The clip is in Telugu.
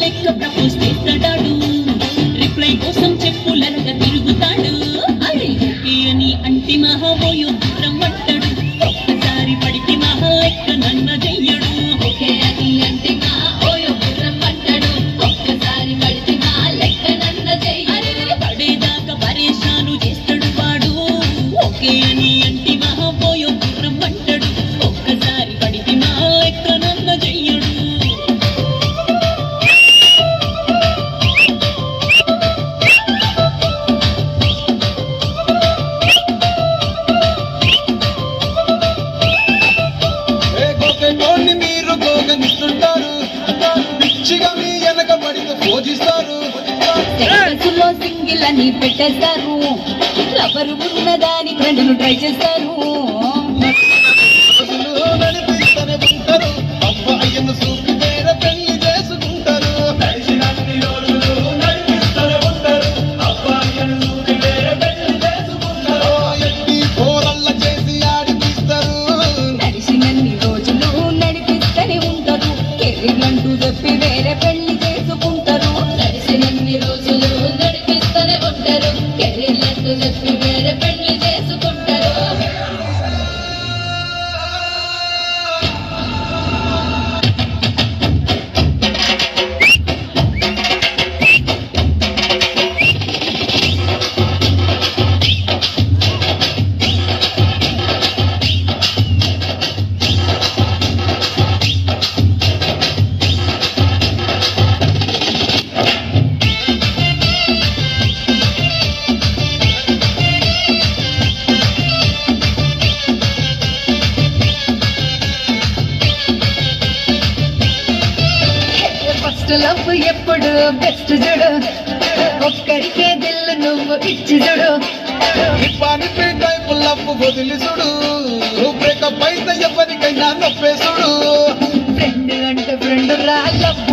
లెక్క ప్రపోజ్ చేస్తాడు, రిప్లై కోసం చెప్పులనగా తిరుగుతాడు. అరే ఓకే అని అంటి మహాబోయో దూరం పట్టాడు, ఒక్కసారి పడితే మహా లెక్క నన్న చెయ్యడు. ఓకే అని అంటి మహాబోయో దూరం పట్టాడు, ఒక్కసారి పడితే మహా లెక్క నన్న చెయ్యడు. పడేదాకా పరేషాను చేస్తాడు వాడు, ఓకే అని అంటి మహాబోయో దూరం పట్టాడు, ఒక్కసారి పడితే మహా లెక్క నన్న చెయ్యడు. మీరు గోగనిస్తుంటారు, పిచ్చిగా మీ వెనక పడితే పూజిస్తారు. సింగిల్ అని పెట్టేస్తారు, రబ్బరు ఉన్నదాని ఫ్రెండ్ను ట్రై చేస్తారు. నడిపిస్తూనే ఉంటారు, అబ్బాయిను చూపి వేరే పెళ్లి చేసుకుంటారు. ఎట్టి కోరల్ల చేసి ఆడిపిస్తారు. నడిచినన్ని రోజులు నడిపిస్తూనే ఉంటారు, కెరీర్లంటూ చెప్పి వేరే పెళ్లి చేసుకుంటారు. నడిచినన్ని రోజులు నడిపిస్తూనే ఉంటారు, కెరీర్లంటూ చెప్పి వేరే పెళ్లి చేసుకుంటారు. ఫస్ట్ లవ్ ఎప్పుడు బెస్ట్ చూడు, ఒక్కరికే దిల్లు నువ్వు ఇచ్చి చూడు. ఇప్పాని టైపు లవ్వు వదిలిసుడు, బ్రేకప్ అయితే ఎవరికైనా నొప్పేసుడు. ఫ్రెండ్ అంటే ఫ్రెండ్ రా, లవ్